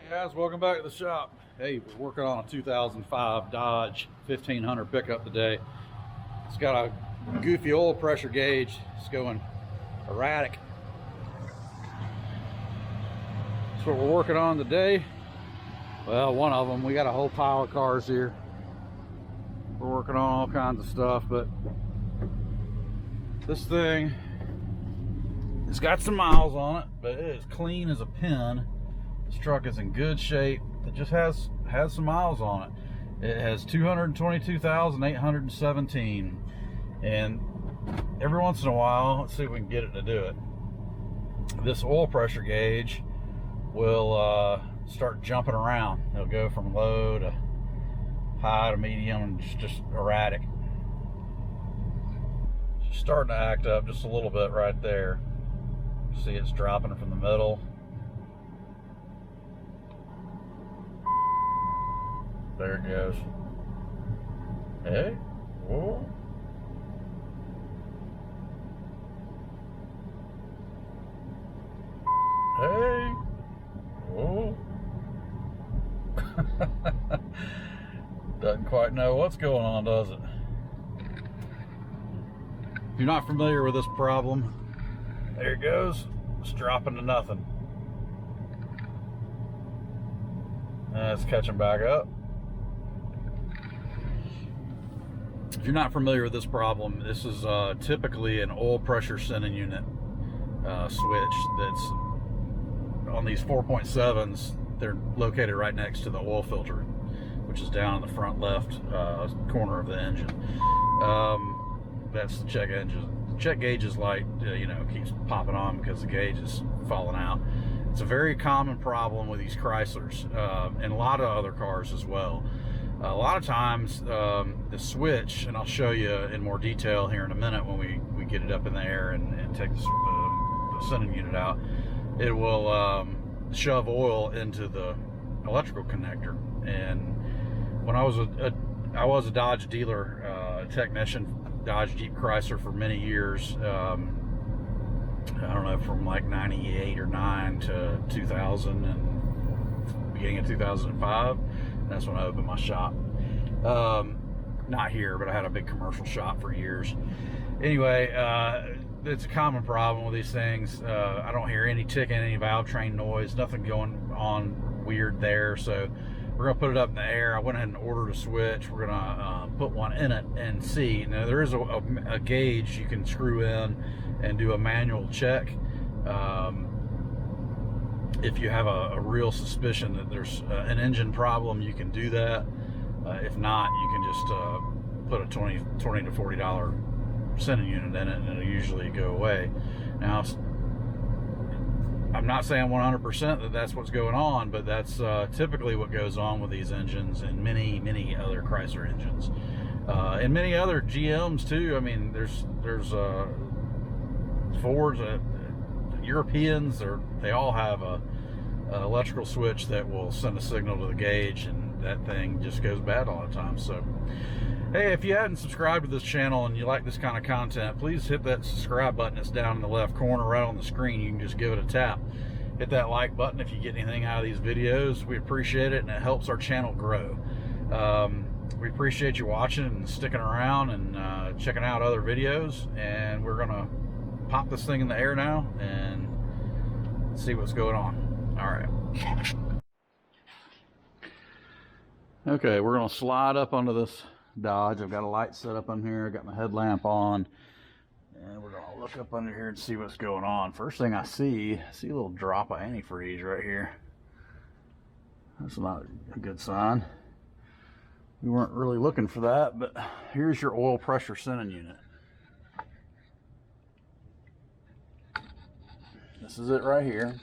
Guys, welcome back to the shop. Hey, we're working on a 2005 Dodge 1500 pickup today. It's got a goofy oil pressure gauge. It's going erratic. That's what we're working on today. Well, one of them. We got a whole pile of cars here. We're working on all kinds of stuff, but this thing, it's got some miles on it, but it is clean as a pin. This truck is in good shape. It just has some miles on it. It has 222,817, and every once in a while, let's see if we can get it to do it. This oil pressure gauge will start jumping around. It'll go from low to high to medium and just erratic. It's starting to act up just a little bit right there. See, it's dropping from the middle. There it goes. Hey, whoa. Hey, whoa. Doesn't quite know what's going on, does it? If you're not familiar with this problem, there it goes. It's dropping to nothing. And it's catching back up. If you're not familiar with this problem, this is typically an oil pressure sending unit switch that's on these 4.7s. They're located right next to the oil filter, which is down in the front left corner of the engine. That's the check engine. Check gauge's light, keeps popping on because the gauge is falling out. It's a very common problem with these Chryslers and a lot of other cars as well. A lot of times the switch, and I'll show you in more detail here in a minute when we get it up in the air and take the sending unit out, it will shove oil into the electrical connector. And when I was a Dodge dealer technician, Dodge Jeep Chrysler for many years, I don't know, from like 98 or 9 to 2000 and beginning of 2005. That's when I opened my shop. Not here, but I had a big commercial shop for years. Anyway, it's a common problem with these things. I don't hear any ticking, any valve train noise, nothing going on weird there. So we're gonna put it up in the air. I went ahead and ordered a switch. We're gonna put one in it and see. Now there is a gauge you can screw in and do a manual check. If you have a real suspicion that there's an engine problem, you can do that. If not, you can just put a $20 to $40 sending unit in it, and it'll usually go away. Now, I'm not saying 100% that that's what's going on, but that's typically what goes on with these engines and many other Chrysler engines, and many other GMs too. I mean, there's Fords, Europeans, they all have an electrical switch that will send a signal to the gauge, and that thing just goes bad all the time. So hey, if you hadn't subscribed to this channel and you like this kind of content, please hit that subscribe button. It's down in the left corner right on the screen. You can just give it a tap. Hit that like button if you get anything out of these videos. We appreciate it, and it helps our channel grow. We appreciate you watching and sticking around and checking out other videos, and we're gonna pop this thing in the air now and see what's going on. All right. Okay, we're gonna slide up onto this Dodge. I've got a light set up on here. I got my headlamp on, and we're gonna look up under here and see what's going on. First thing I see a little drop of antifreeze right here. That's not a good sign. We weren't really looking for that, but here's your oil pressure sending unit. This is it right here.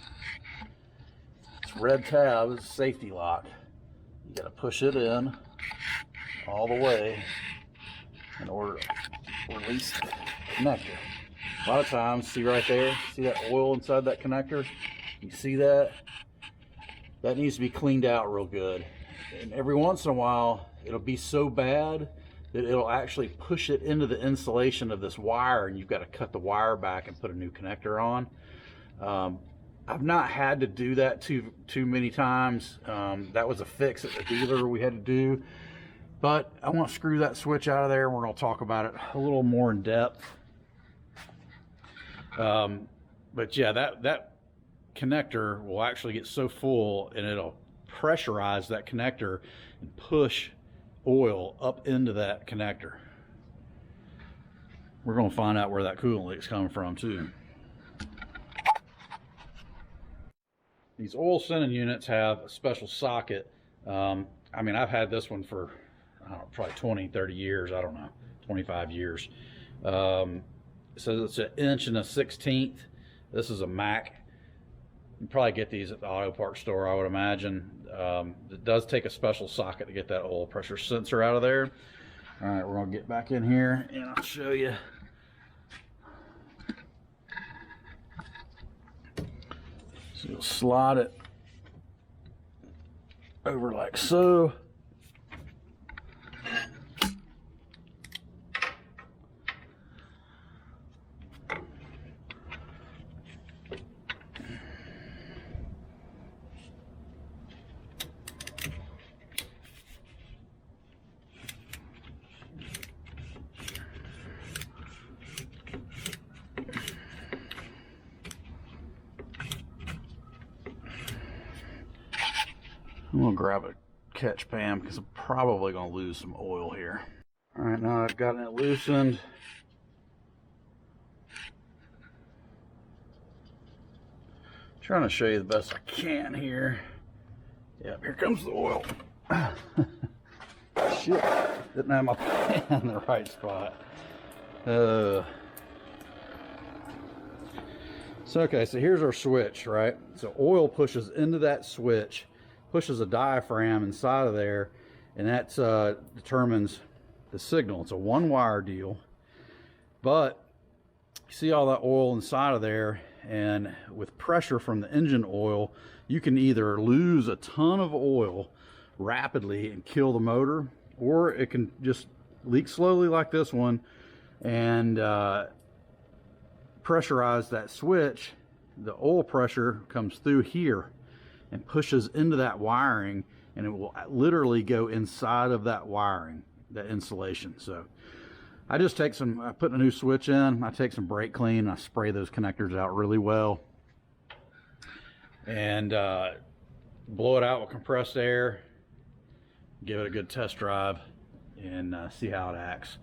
This red tab is a safety lock. You gotta push it in all the way in order to release the connector. A lot of times, see right there, see that oil inside that connector? You see that? That needs to be cleaned out real good. And every once in a while, it'll be so bad that it'll actually push it into the insulation of this wire, and you've got to cut the wire back and put a new connector on. I've not had to do that too many times. That was a fix at the dealer we had to do. But I want to screw that switch out of there, and we're going to talk about it a little more in depth. But yeah, that connector will actually get so full, and it'll pressurize that connector and push oil up into that connector. We're going to find out where that coolant leak's coming from too. These oil sending units have a special socket. I mean, I've had this one for, I don't know, probably 20, 30 years. I don't know, 25 years. So it's 1 1/16". This is a Mac. You probably get these at the auto parts store, I would imagine. It does take a special socket to get that oil pressure sensor out of there. All right, we're gonna get back in here and I'll show you. So you'll slide it over like so. I'm gonna grab a catch pan because I'm probably gonna lose some oil here. All right, now I've gotten it loosened. Trying to show you the best I can here. Yep, here comes the oil. Shit, didn't have my pan in the right spot. So okay, so here's our switch, right? So oil pushes into that switch, pushes a diaphragm inside of there, and that determines the signal. It's a one-wire deal, but you see all that oil inside of there, and with pressure from the engine oil, you can either lose a ton of oil rapidly and kill the motor, or it can just leak slowly like this one and pressurize that switch. The oil pressure comes through here and pushes into that wiring, and it will literally go inside of that wiring, that insulation. So I just take some, I put a new switch in, I take some brake clean, and I spray those connectors out really well, and blow it out with compressed air, give it a good test drive, and see how it acts.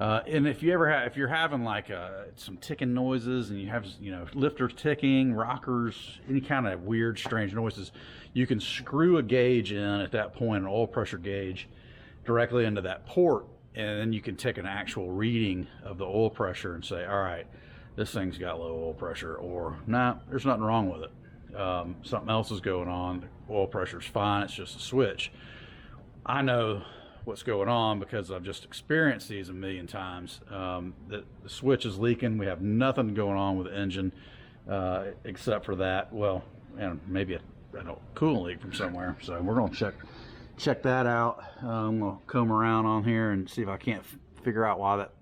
And if you ever have, if you're having like some ticking noises, and you have, you know, lifters ticking, rockers, any kind of weird, strange noises, you can screw a gauge in at that point, an oil pressure gauge, directly into that port, and then you can take an actual reading of the oil pressure and say, all right, this thing's got low oil pressure, or nah, there's nothing wrong with it. Something else is going on. The oil pressure's fine, it's just a switch. I know what's going on because I've just experienced these a million times. The switch is leaking. We have nothing going on with the engine except for that. Well, and maybe a coolant leak from somewhere. So we're going to check that out. I'm going to comb around on here and see if I can't figure out why that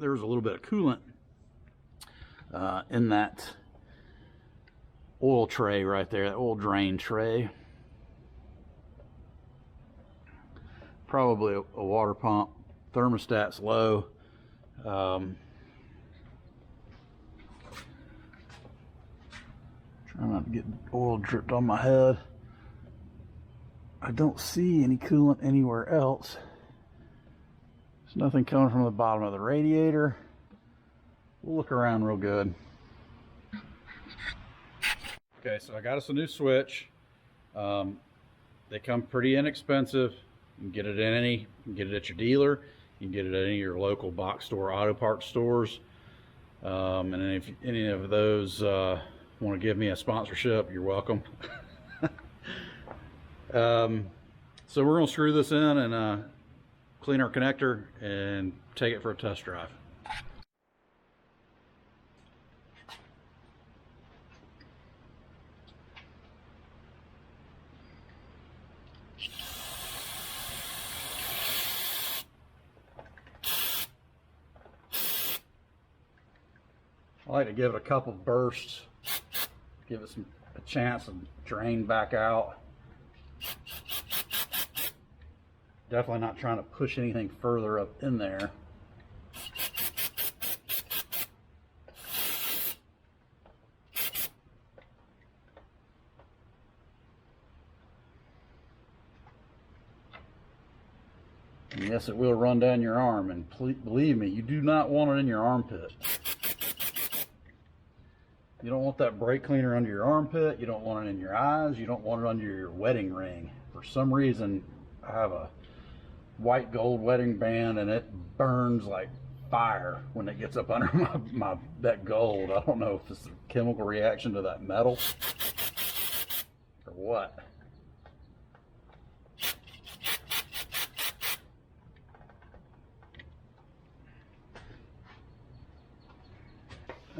there was a little bit of coolant in that oil tray right there, that oil drain tray. Probably a water pump. Thermostat's low. Trying not to get oil dripped on my head. I don't see any coolant anywhere else. There's nothing coming from the bottom of the radiator. We'll look around real good. Okay, so I got us a new switch. They come pretty inexpensive. You can get it in you can get it at your dealer. You can get it at any of your local box store, auto parts stores. And if any of those want to give me a sponsorship, you're welcome. So we're going to screw this in and clean our connector and take it for a test drive. I like to give it a couple bursts give it a chance to drain back out. Definitely not trying to push anything further up in there. And yes, it will run down your arm, and believe me, you do not want it in your armpit. You don't want that brake cleaner under your armpit. You don't want it in your eyes. You don't want it under your wedding ring. For some reason, I have a white gold wedding band, and it burns like fire when it gets up under that gold. I don't know if it's a chemical reaction to that metal or what.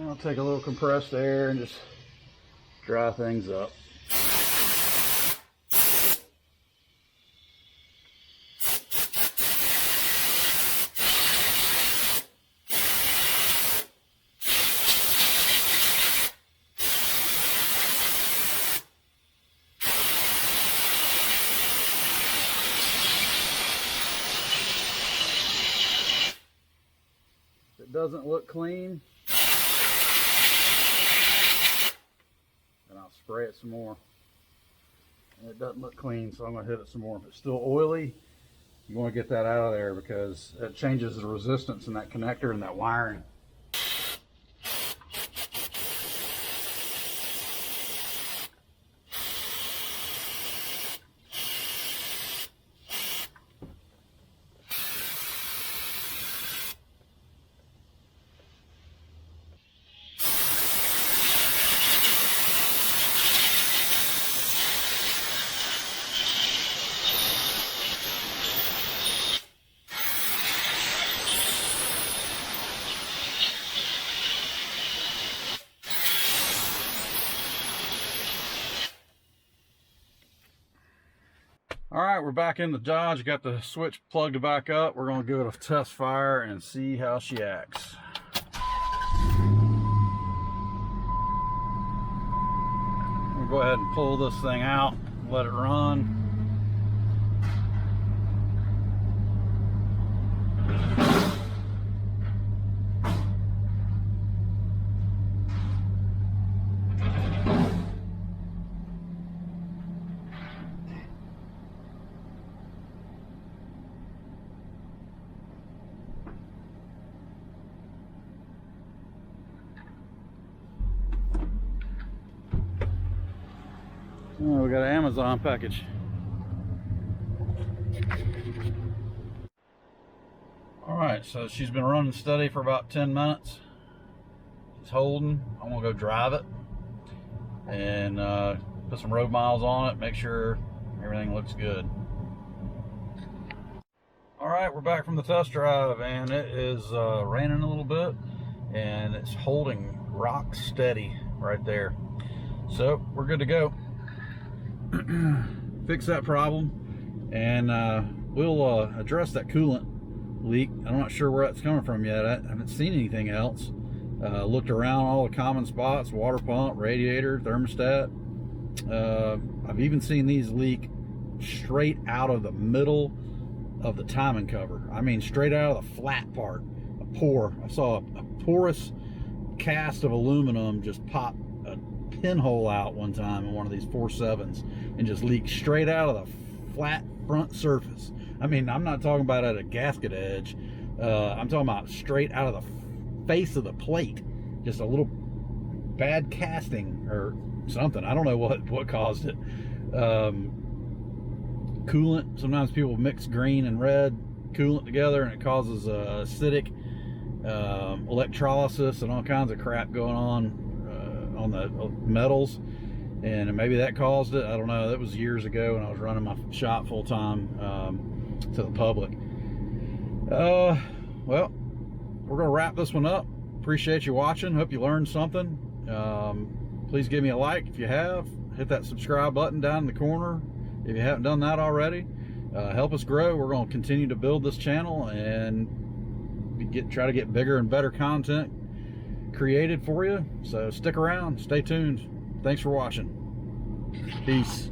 I'll take a little compressed air and just dry things up. If it doesn't look clean, I'll spray it some more. And it doesn't look clean, so I'm going to hit it some more. If it's still oily, you want to get that out of there because it changes the resistance in that connector and that wiring. All right, we're back in the Dodge. Got the switch plugged back up. We're going to give it a test fire and see how she acts. We'll go ahead and pull this thing out, let it run. Oh, we got an Amazon package. All right, so she's been running steady for about 10 minutes. It's holding. I'm gonna go drive it and put some road miles on it, make sure everything looks good. All right, we're back from the test drive, and it is raining a little bit, and it's holding rock steady right there. So we're good to go. Fix that problem, and we'll address that coolant leak. I'm not sure where that's coming from yet. I haven't seen anything else. Looked around all the common spots: water pump, radiator, thermostat. I've even seen these leak straight out of the middle of the timing cover. I mean, straight out of the flat part. A pore. I saw a porous cast of aluminum just pop a pinhole out one time in one of these 4.7s and just leak straight out of the flat front surface. I mean, I'm not talking about at a gasket edge. I'm talking about straight out of the face of the plate. Just a little bad casting or something. I don't know what caused it. Coolant. Sometimes people mix green and red coolant together, and it causes acidic electrolysis and all kinds of crap going on the metals, and maybe that caused it. I don't know. That was years ago when I was running my shop full time to the public. Well, we're gonna wrap this one up. Appreciate you watching. Hope you learned something. Please give me a like if you have. Hit that subscribe button down in the corner if you haven't done that already. Help us grow. We're going to continue to build this channel and try to get bigger and better content created for you. So stick around, stay tuned. Thanks for watching. Peace.